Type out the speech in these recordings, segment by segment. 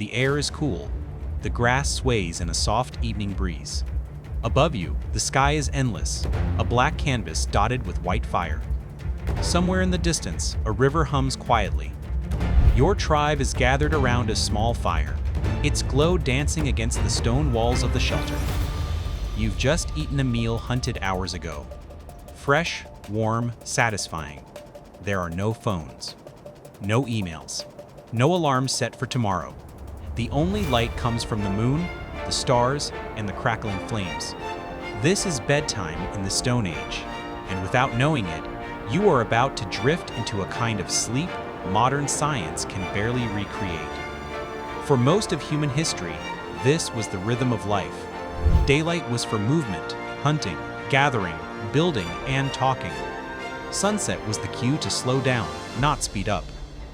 The air is cool. The grass sways in a soft evening breeze. Above you, the sky is endless, a black canvas dotted with white fire. Somewhere in the distance, a river hums quietly. Your tribe is gathered around a small fire, its glow dancing against the stone walls of the shelter. You've just eaten a meal hunted hours ago. Fresh, warm, satisfying. There are no phones, no emails, no alarms set for tomorrow. The only light comes from the moon, the stars, and the crackling flames. This is bedtime in the Stone Age, and without knowing it, you are about to drift into a kind of sleep modern science can barely recreate. For most of human history, this was the rhythm of life. Daylight was for movement, hunting, gathering, building, and talking. Sunset was the cue to slow down, not speed up.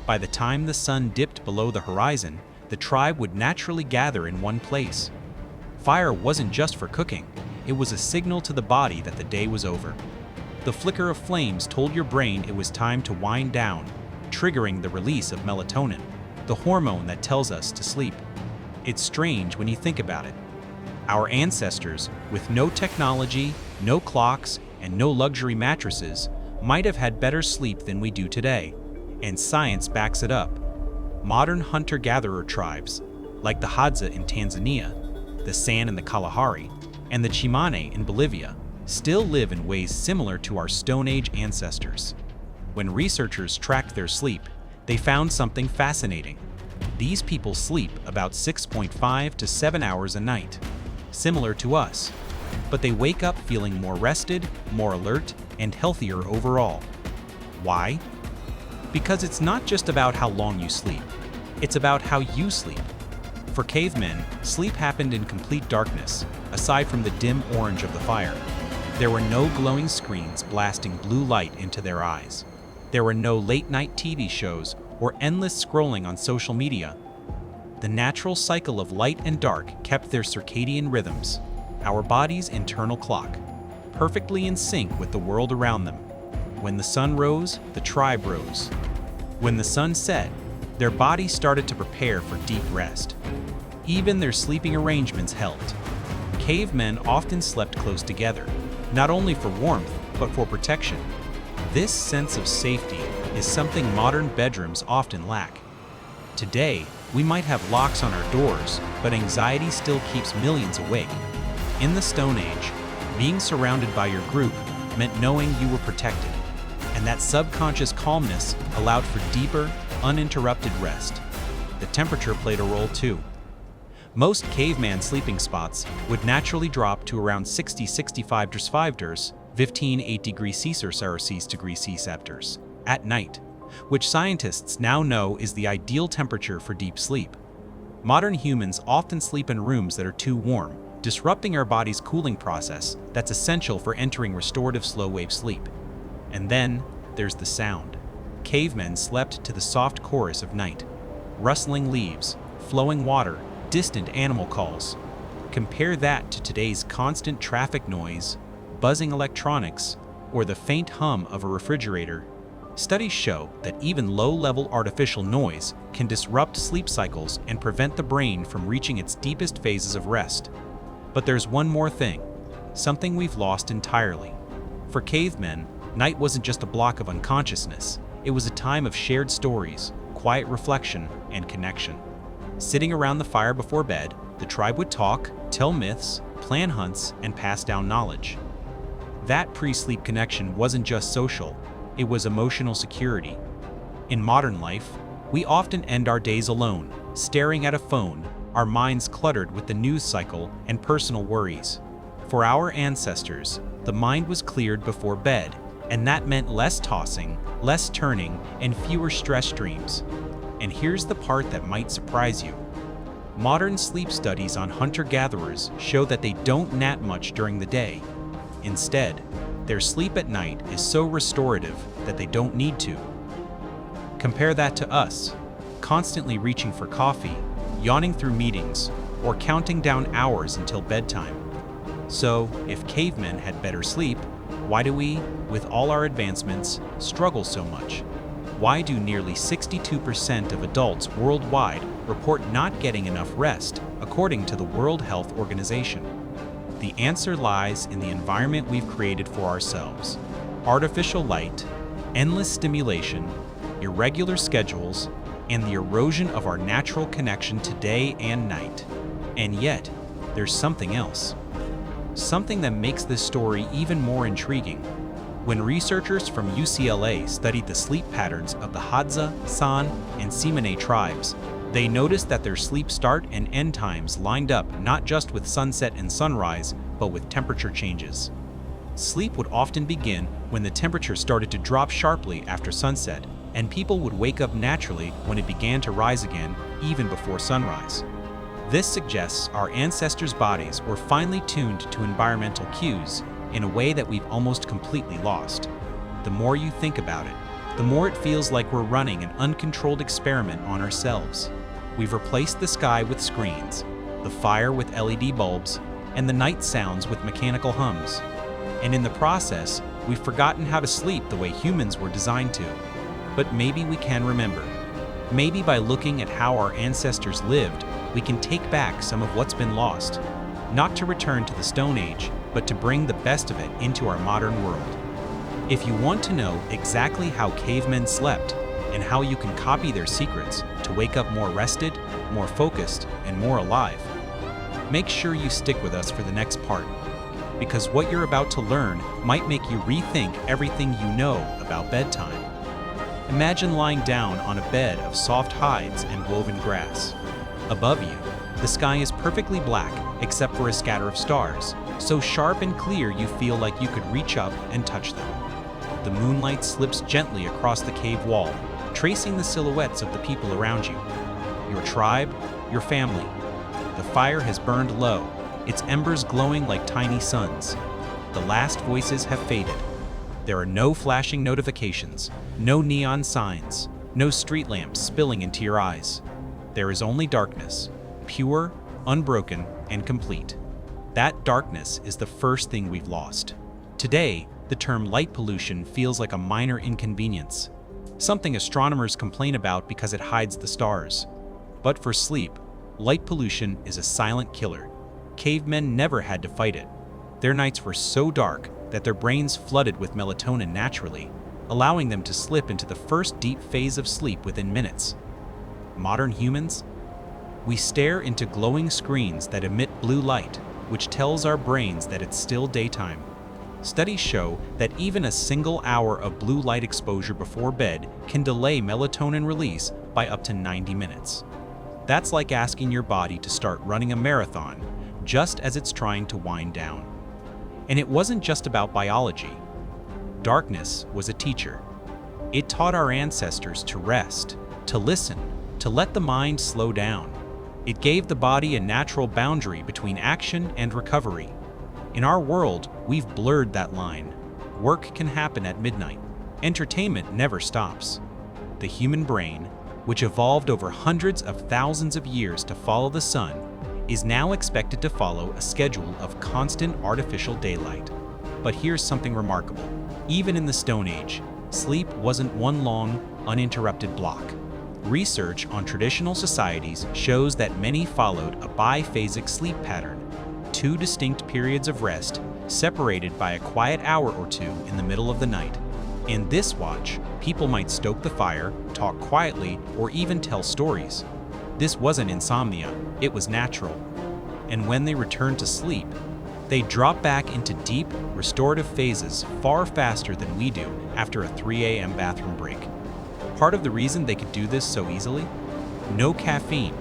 By the time the sun dipped below the horizon, the tribe would naturally gather in one place. Fire wasn't just for cooking, it was a signal to the body that the day was over. The flicker of flames told your brain it was time to wind down, triggering the release of melatonin, the hormone that tells us to sleep. It's strange when you think about it. Our ancestors, with no technology, no clocks, and no luxury mattresses, might have had better sleep than we do today, and science backs it up. Modern hunter-gatherer tribes, like the Hadza in Tanzania, the San in the Kalahari, and the Chimane in Bolivia, still live in ways similar to our Stone Age ancestors. When researchers tracked their sleep, they found something fascinating. These people sleep about 6.5 to 7 hours a night, similar to us, but they wake up feeling more rested, more alert, and healthier overall. Why? Because it's not just about how long you sleep, it's about how you sleep. For cavemen, sleep happened in complete darkness, aside from the dim orange of the fire. There were no glowing screens blasting blue light into their eyes. There were no late-night TV shows or endless scrolling on social media. The natural cycle of light and dark kept their circadian rhythms, our body's internal clock, perfectly in sync with the world around them. When the sun rose, the tribe rose. When the sun set, their bodies started to prepare for deep rest. Even their sleeping arrangements helped. Cavemen often slept close together, not only for warmth, but for protection. This sense of safety is something modern bedrooms often lack. Today, we might have locks on our doors, but anxiety still keeps millions awake. In the Stone Age, being surrounded by your group meant knowing you were protected, and that subconscious calmness allowed for deeper, uninterrupted rest. The temperature played a role too. Most caveman sleeping spots would naturally drop to around 60-65 degrees 15-8 degrees Celsius at night, which scientists now know is the ideal temperature for deep sleep. Modern humans often sleep in rooms that are too warm, disrupting our body's cooling process that's essential for entering restorative slow-wave sleep. And then there's the sound. Cavemen slept to the soft chorus of night. Rustling leaves, flowing water, distant animal calls. Compare that to today's constant traffic noise, buzzing electronics, or the faint hum of a refrigerator. Studies show that even low-level artificial noise can disrupt sleep cycles and prevent the brain from reaching its deepest phases of rest. But there's one more thing, something we've lost entirely. For cavemen, night wasn't just a block of unconsciousness. It was a time of shared stories, quiet reflection, and connection. Sitting around the fire before bed, the tribe would talk, tell myths, plan hunts, and pass down knowledge. That pre-sleep connection wasn't just social, it was emotional security. In modern life, we often end our days alone, staring at a phone, our minds cluttered with the news cycle and personal worries. For our ancestors, the mind was cleared before bed, and that meant less tossing, less turning, and fewer stress dreams. And here's the part that might surprise you. Modern sleep studies on hunter-gatherers show that they don't nap much during the day. Instead, their sleep at night is so restorative that they don't need to. Compare that to us, constantly reaching for coffee, yawning through meetings, or counting down hours until bedtime. So, if cavemen had better sleep, why do we, with all our advancements, struggle so much? Why do nearly 62% of adults worldwide report not getting enough rest, according to the World Health Organization? The answer lies in the environment we've created for ourselves. Artificial light, endless stimulation, irregular schedules, and the erosion of our natural connection to day and night. And yet, there's something else. Something that makes this story even more intriguing. When researchers from UCLA studied the sleep patterns of the Hadza, San, and Tsimane tribes, they noticed that their sleep start and end times lined up not just with sunset and sunrise, but with temperature changes. Sleep would often begin when the temperature started to drop sharply after sunset, and people would wake up naturally when it began to rise again, even before sunrise. This suggests our ancestors' bodies were finely tuned to environmental cues in a way that we've almost completely lost. The more you think about it, the more it feels like we're running an uncontrolled experiment on ourselves. We've replaced the sky with screens, the fire with LED bulbs, and the night sounds with mechanical hums. And in the process, we've forgotten how to sleep the way humans were designed to. But maybe we can remember. Maybe by looking at how our ancestors lived, we can take back some of what's been lost, not to return to the Stone Age, but to bring the best of it into our modern world. If you want to know exactly how cavemen slept and how you can copy their secrets to wake up more rested, more focused, and more alive, make sure you stick with us for the next part, because what you're about to learn might make you rethink everything you know about bedtime. Imagine lying down on a bed of soft hides and woven grass. Above you, the sky is perfectly black except for a scatter of stars, so sharp and clear you feel like you could reach up and touch them. The moonlight slips gently across the cave wall, tracing the silhouettes of the people around you. Your tribe, your family. The fire has burned low, its embers glowing like tiny suns. The last voices have faded. There are no flashing notifications, no neon signs, no street lamps spilling into your eyes. There is only darkness, pure, unbroken, and complete. That darkness is the first thing we've lost. Today, the term light pollution feels like a minor inconvenience, something astronomers complain about because it hides the stars. But for sleep, light pollution is a silent killer. Cavemen never had to fight it. Their nights were so dark that their brains flooded with melatonin naturally, allowing them to slip into the first deep phase of sleep within minutes. Modern humans? We stare into glowing screens that emit blue light, which tells our brains that it's still daytime. Studies show that even a single hour of blue light exposure before bed can delay melatonin release by up to 90 minutes. That's like asking your body to start running a marathon just as it's trying to wind down. And it wasn't just about biology. Darkness was a teacher. It taught our ancestors to rest, to listen, to let the mind slow down. It gave the body a natural boundary between action and recovery. In our world, we've blurred that line. Work can happen at midnight. Entertainment never stops. The human brain, which evolved over hundreds of thousands of years to follow the sun, is now expected to follow a schedule of constant artificial daylight. But here's something remarkable. Even in the Stone Age, sleep wasn't one long, uninterrupted block. Research on traditional societies shows that many followed a biphasic sleep pattern, two distinct periods of rest separated by a quiet hour or two in the middle of the night. In this watch, people might stoke the fire, talk quietly, or even tell stories. This wasn't insomnia, it was natural. And when they returned to sleep, they drop back into deep, restorative phases far faster than we do after a 3 a.m. bathroom break. Part of the reason they could do this so easily? No caffeine,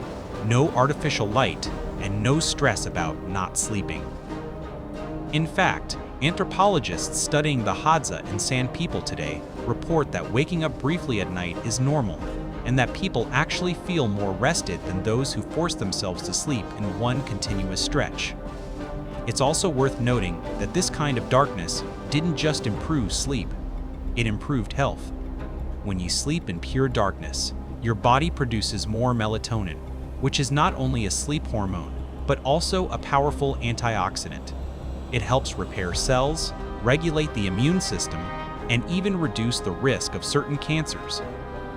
no artificial light, and no stress about not sleeping. In fact, anthropologists studying the Hadza and San people today report that waking up briefly at night is normal, and that people actually feel more rested than those who force themselves to sleep in one continuous stretch. It's also worth noting that this kind of darkness didn't just improve sleep, it improved health. When you sleep in pure darkness, your body produces more melatonin, which is not only a sleep hormone, but also a powerful antioxidant. It helps repair cells, regulate the immune system, and even reduce the risk of certain cancers.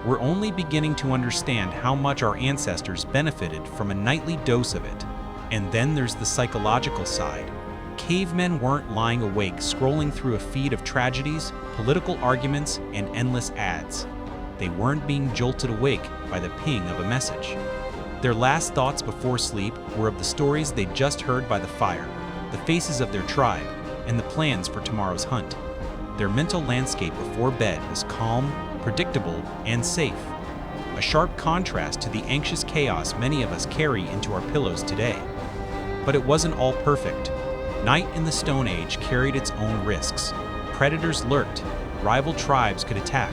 we're only beginning to understand how much our ancestors benefited from a nightly dose of it. And then there's the psychological side. Cavemen weren't lying awake scrolling through a feed of tragedies, political arguments, and endless ads. They weren't being jolted awake by the ping of a message. Their last thoughts before sleep were of the stories they'd just heard by the fire, the faces of their tribe, and the plans for tomorrow's hunt. Their mental landscape before bed was calm, predictable, and safe. A sharp contrast to the anxious chaos many of us carry into our pillows today. But it wasn't all perfect. Night in the Stone Age carried its own risks. Predators lurked, rival tribes could attack.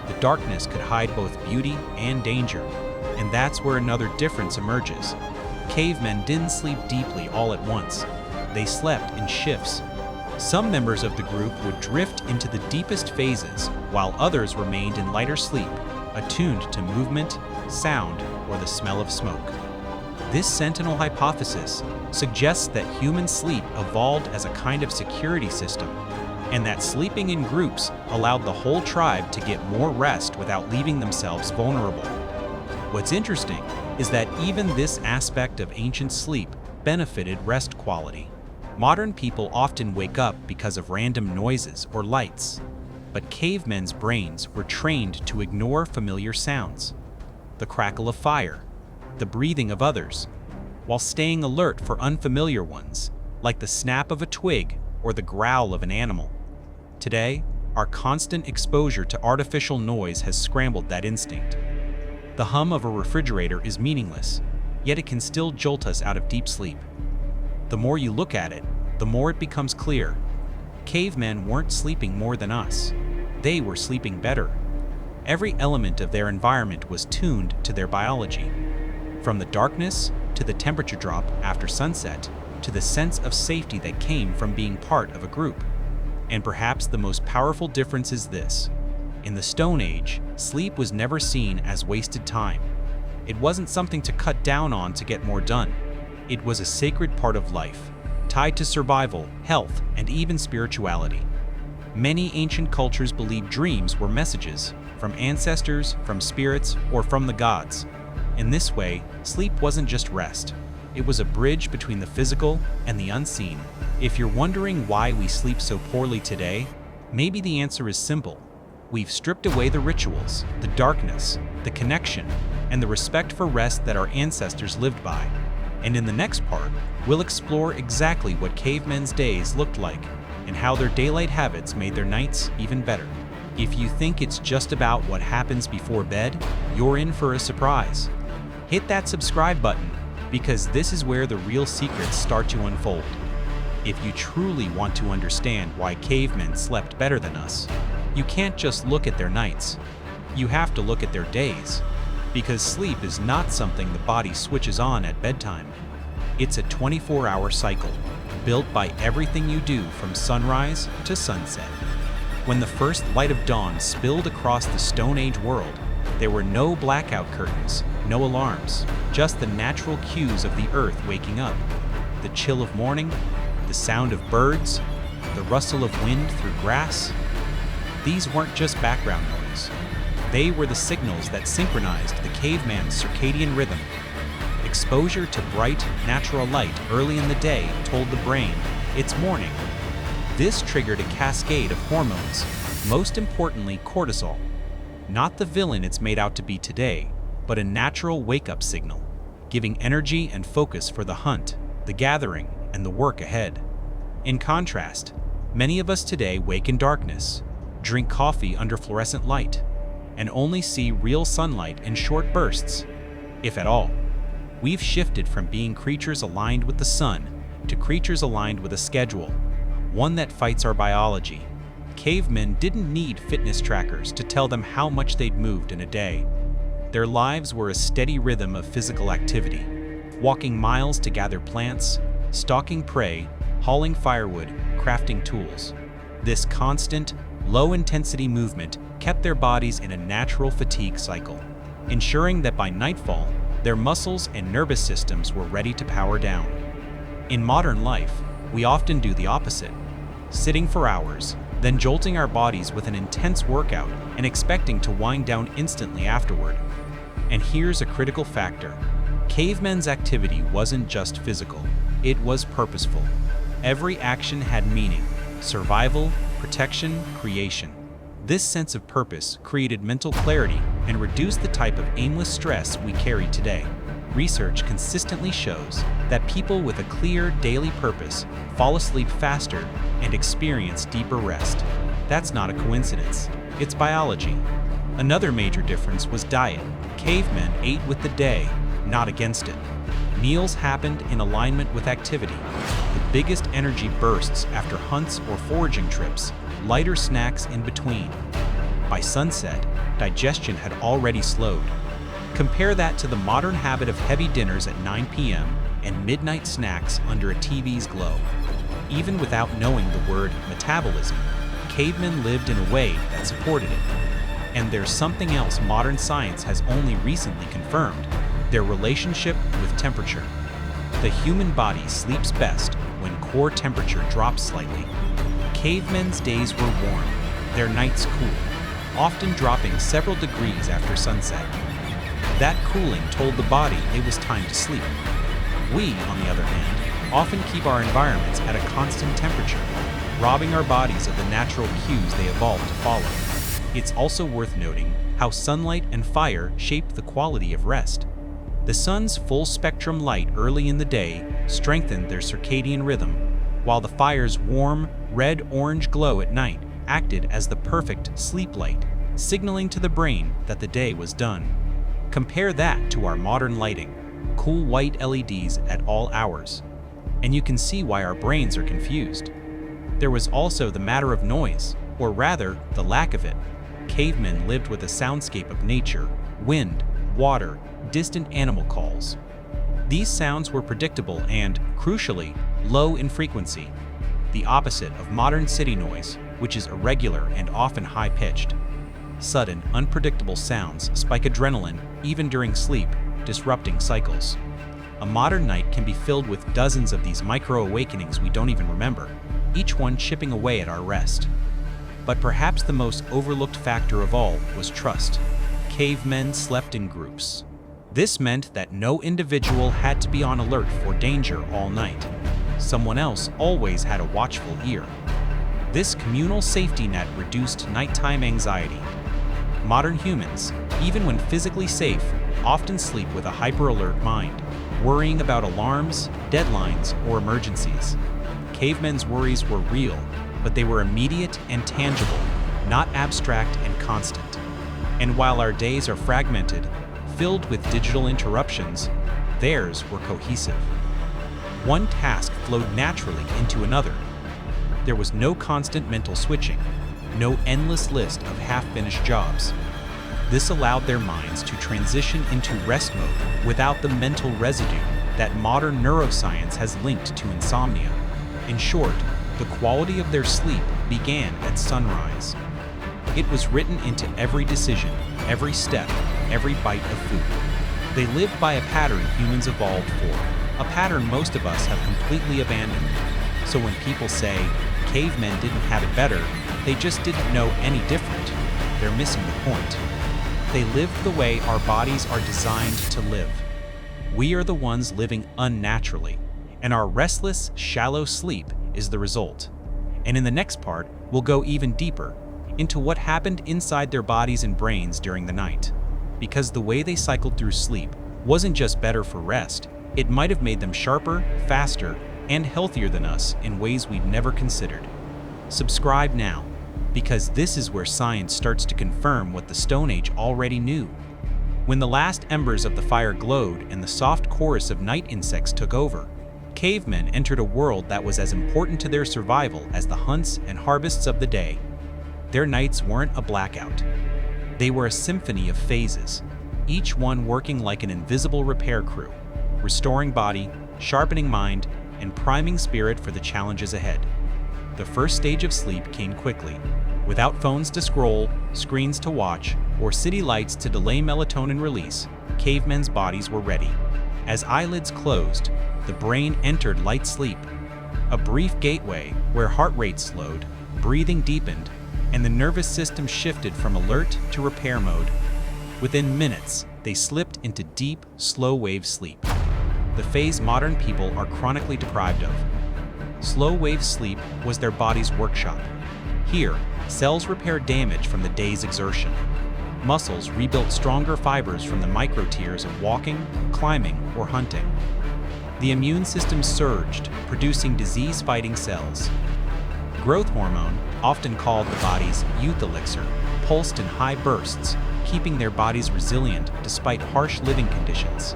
The darkness could hide both beauty and danger. And that's where another difference emerges. Cavemen didn't sleep deeply all at once. They slept in shifts. Some members of the group would drift into the deepest phases, while others remained in lighter sleep, attuned to movement, sound, or the smell of smoke. This sentinel hypothesis suggests that human sleep evolved as a kind of security system, and that sleeping in groups allowed the whole tribe to get more rest without leaving themselves vulnerable. What's interesting is that even this aspect of ancient sleep benefited rest quality. Modern people often wake up because of random noises or lights, but cavemen's brains were trained to ignore familiar sounds, the crackle of fire, the breathing of others, while staying alert for unfamiliar ones, like the snap of a twig or the growl of an animal. Today, our constant exposure to artificial noise has scrambled that instinct. The hum of a refrigerator is meaningless, yet it can still jolt us out of deep sleep. The more you look at it, the more it becomes clear. Cavemen weren't sleeping more than us. They were sleeping better. Every element of their environment was tuned to their biology. From the darkness to the temperature drop after sunset, to the sense of safety that came from being part of a group. And perhaps the most powerful difference is this. In the Stone Age, sleep was never seen as wasted time. It wasn't something to cut down on to get more done. It was a sacred part of life, tied to survival, health, and even spirituality. Many ancient cultures believed dreams were messages from ancestors, from spirits, or from the gods. In this way, sleep wasn't just rest. It was a bridge between the physical and the unseen. If you're wondering why we sleep so poorly today, maybe the answer is simple. We've stripped away the rituals, the darkness, the connection, and the respect for rest that our ancestors lived by. And in the next part, we'll explore exactly what cavemen's days looked like and how their daylight habits made their nights even better. If you think it's just about what happens before bed, you're in for a surprise. Hit that subscribe button, because this is where the real secrets start to unfold. If you truly want to understand why cavemen slept better than us, you can't just look at their nights. You have to look at their days, because sleep is not something the body switches on at bedtime. It's a 24-hour cycle, built by everything you do from sunrise to sunset. When the first light of dawn spilled across the Stone Age world, there were no blackout curtains, no alarms, just the natural cues of the earth waking up. The chill of morning, the sound of birds, the rustle of wind through grass. These weren't just background noise. They were the signals that synchronized the caveman's circadian rhythm. Exposure to bright, natural light early in the day told the brain, it's morning. This triggered a cascade of hormones, most importantly cortisol. Not the villain it's made out to be today, but a natural wake-up signal, giving energy and focus for the hunt, the gathering, and the work ahead. In contrast, many of us today wake in darkness, drink coffee under fluorescent light, and only see real sunlight in short bursts, if at all. We've shifted from being creatures aligned with the sun to creatures aligned with a schedule, one that fights our biology. Cavemen didn't need fitness trackers to tell them how much they'd moved in a day. Their lives were a steady rhythm of physical activity, walking miles to gather plants, stalking prey, hauling firewood, crafting tools. This constant, low-intensity movement kept their bodies in a natural fatigue cycle, ensuring that by nightfall, their muscles and nervous systems were ready to power down. In modern life, we often do the opposite, sitting for hours, then jolting our bodies with an intense workout and expecting to wind down instantly afterward. And here's a critical factor. Cavemen's activity wasn't just physical, it was purposeful. Every action had meaning: survival, protection, creation. This sense of purpose created mental clarity and reduced the type of aimless stress we carry today. Research consistently shows that people with a clear daily purpose fall asleep faster and experience deeper rest. That's not a coincidence, it's biology. Another major difference was diet. Cavemen ate with the day, not against it. Meals happened in alignment with activity. The biggest energy bursts after hunts or foraging trips, lighter snacks in between. By sunset, digestion had already slowed. Compare that to the modern habit of heavy dinners at 9 p.m. and midnight snacks under a TV's glow. Even without knowing the word metabolism, cavemen lived in a way that supported it. And there's something else modern science has only recently confirmed: their relationship with temperature. The human body sleeps best when core temperature drops slightly. Cavemen's days were warm, their nights cool, often dropping several degrees after sunset. That cooling told the body it was time to sleep. We, on the other hand, often keep our environments at a constant temperature, robbing our bodies of the natural cues they evolved to follow. It's also worth noting how sunlight and fire shape the quality of rest. The sun's full-spectrum light early in the day strengthened their circadian rhythm, while the fire's warm, red-orange glow at night acted as the perfect sleep light, signaling to the brain that the day was done. Compare that to our modern lighting, cool white LEDs at all hours, and you can see why our brains are confused. There was also the matter of noise, or rather, the lack of it. Cavemen lived with a soundscape of nature, wind, water, distant animal calls. These sounds were predictable and, crucially, low in frequency, the opposite of modern city noise, which is irregular and often high-pitched. Sudden, unpredictable sounds spike adrenaline even during sleep, disrupting cycles. A modern night can be filled with dozens of these micro-awakenings we don't even remember, each one chipping away at our rest. But perhaps the most overlooked factor of all was trust. Cavemen slept in groups. This meant that no individual had to be on alert for danger all night. Someone else always had a watchful ear. This communal safety net reduced nighttime anxiety. Modern humans, even when physically safe, often sleep with a hyper-alert mind, worrying about alarms, deadlines, or emergencies. Cavemen's worries were real, but they were immediate and tangible, not abstract and constant. And while our days are fragmented, filled with digital interruptions, theirs were cohesive. One task flowed naturally into another. There was no constant mental switching, no endless list of half-finished jobs. This allowed their minds to transition into rest mode without the mental residue that modern neuroscience has linked to insomnia. In short, the quality of their sleep began at sunrise. It was written into every decision, every step, every bite of food. They lived by a pattern humans evolved for, a pattern most of us have completely abandoned. So when people say, cavemen didn't have it better, they just didn't know any different, they're missing the point. They lived the way our bodies are designed to live. We are the ones living unnaturally, and our restless, shallow sleep is the result. And in the next part, we'll go even deeper into what happened inside their bodies and brains during the night. Because the way they cycled through sleep wasn't just better for rest, it might have made them sharper, faster, and healthier than us in ways we'd never considered. Subscribe now, because this is where science starts to confirm what the Stone Age already knew. When the last embers of the fire glowed and the soft chorus of night insects took over, cavemen entered a world that was as important to their survival as the hunts and harvests of the day. Their nights weren't a blackout. They were a symphony of phases, each one working like an invisible repair crew, restoring body, sharpening mind, and priming spirit for the challenges ahead. The first stage of sleep came quickly. Without phones to scroll, screens to watch, or city lights to delay melatonin release, cavemen's bodies were ready. As eyelids closed, the brain entered light sleep, a brief gateway where heart rate slowed, breathing deepened, and the nervous system shifted from alert to repair mode. Within minutes, they slipped into deep, slow-wave sleep, the phase modern people are chronically deprived of. Slow-wave sleep was their body's workshop. Here, cells repaired damage from the day's exertion. Muscles rebuilt stronger fibers from the micro-tears of walking, climbing, or hunting. The immune system surged, producing disease-fighting cells. Growth hormone, often called the body's youth elixir, pulsed in high bursts, keeping their bodies resilient despite harsh living conditions.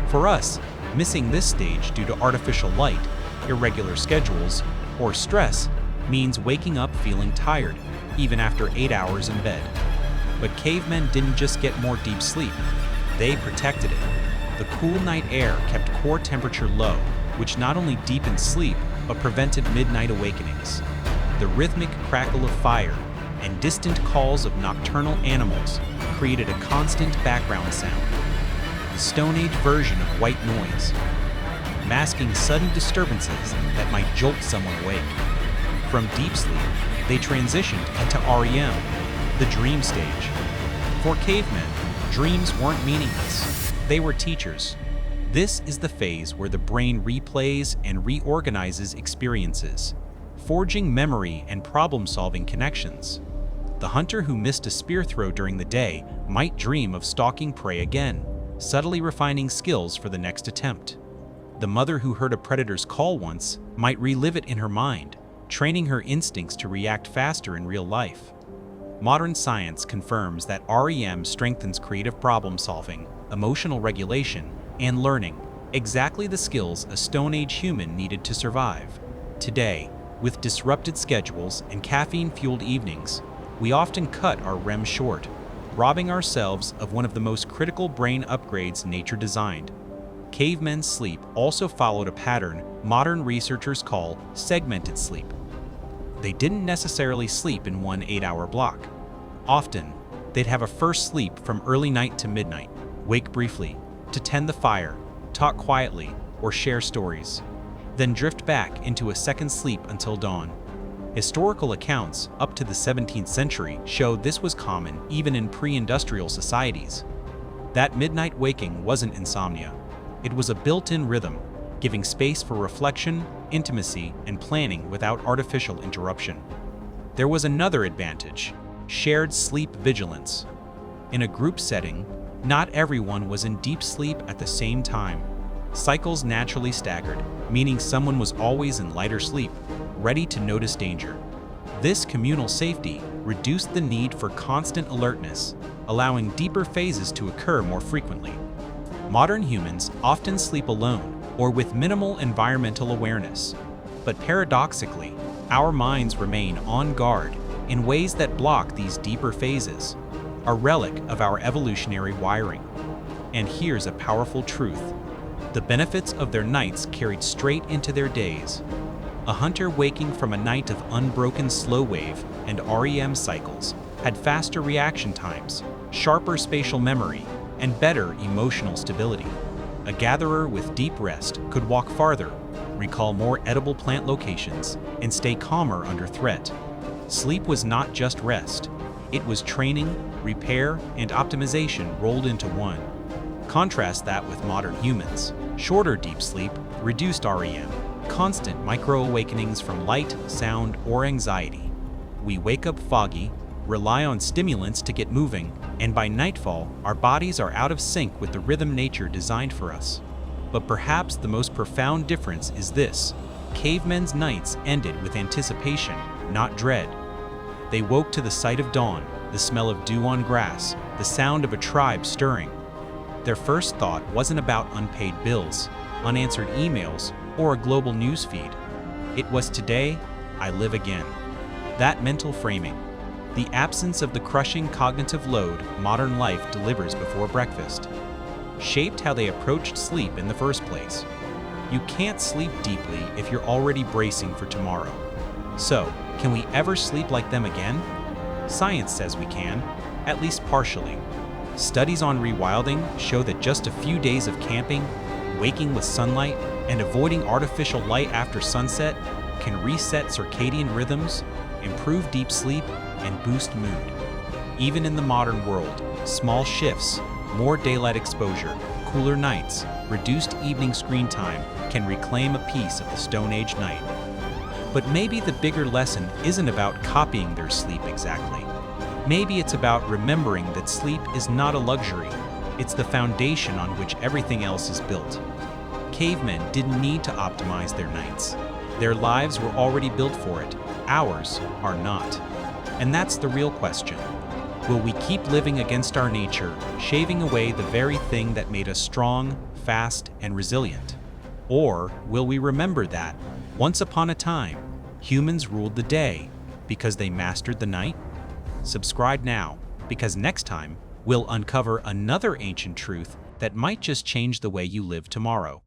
For us, missing this stage due to artificial light, irregular schedules, or stress means waking up feeling tired, even after 8 hours in bed. But cavemen didn't just get more deep sleep, they protected it. The cool night air kept core temperature low, which not only deepened sleep, but prevented midnight awakenings. The rhythmic crackle of fire and distant calls of nocturnal animals created a constant background sound, the Stone Age version of white noise, masking sudden disturbances that might jolt someone awake. From deep sleep, they transitioned into REM, the dream stage. For cavemen, dreams weren't meaningless. They were teachers. This is the phase where the brain replays and reorganizes experiences, forging memory and problem-solving connections. The hunter who missed a spear throw during the day might dream of stalking prey again, subtly refining skills for the next attempt. The mother who heard a predator's call once might relive it in her mind, training her instincts to react faster in real life. Modern science confirms that REM strengthens creative problem-solving, emotional regulation, and learning, exactly the skills a Stone Age human needed to survive. Today, with disrupted schedules and caffeine-fueled evenings, we often cut our REM short, robbing ourselves of one of the most critical brain upgrades nature designed. Cavemen's sleep also followed a pattern modern researchers call segmented sleep. They didn't necessarily sleep in one 8-hour block. Often, they'd have a first sleep from early night to midnight, wake briefly, to tend the fire, talk quietly, or share stories, then drift back into a second sleep until dawn. Historical accounts up to the 17th century show this was common even in pre-industrial societies. That midnight waking wasn't insomnia. It was a built-in rhythm, giving space for reflection, intimacy, and planning without artificial interruption. There was another advantage: shared sleep vigilance. In a group setting, not everyone was in deep sleep at the same time. Cycles naturally staggered, meaning someone was always in lighter sleep, ready to notice danger. This communal safety reduced the need for constant alertness, allowing deeper phases to occur more frequently. Modern humans often sleep alone or with minimal environmental awareness, but paradoxically, our minds remain on guard in ways that block these deeper phases, a relic of our evolutionary wiring. And here's a powerful truth: the benefits of their nights carried straight into their days. A hunter waking from a night of unbroken slow wave and REM cycles had faster reaction times, sharper spatial memory, and better emotional stability. A gatherer with deep rest could walk farther, recall more edible plant locations, and stay calmer under threat. Sleep was not just rest. It was training, repair, and optimization rolled into one. Contrast that with modern humans. Shorter deep sleep, reduced REM, constant micro-awakenings from light, sound, or anxiety. We wake up foggy, rely on stimulants to get moving, and by nightfall, our bodies are out of sync with the rhythm nature designed for us. But perhaps the most profound difference is this: cavemen's nights ended with anticipation, not dread. They woke to the sight of dawn, the smell of dew on grass, the sound of a tribe stirring. Their first thought wasn't about unpaid bills, unanswered emails, or a global news feed. It was today, I live again. That mental framing, the absence of the crushing cognitive load modern life delivers before breakfast, shaped how they approached sleep in the first place. You can't sleep deeply if you're already bracing for tomorrow. So, can we ever sleep like them again? Science says we can, at least partially. Studies on rewilding show that just a few days of camping, waking with sunlight, and avoiding artificial light after sunset can reset circadian rhythms, improve deep sleep, and boost mood. Even in the modern world, small shifts, more daylight exposure, cooler nights, reduced evening screen time can reclaim a piece of the Stone Age night. But maybe the bigger lesson isn't about copying their sleep exactly. Maybe it's about remembering that sleep is not a luxury, it's the foundation on which everything else is built. Cavemen didn't need to optimize their nights. Their lives were already built for it. Ours are not. And that's the real question. Will we keep living against our nature, shaving away the very thing that made us strong, fast, and resilient? Or will we remember that, once upon a time, humans ruled the day because they mastered the night? Subscribe now, because next time, we'll uncover another ancient truth that might just change the way you live tomorrow.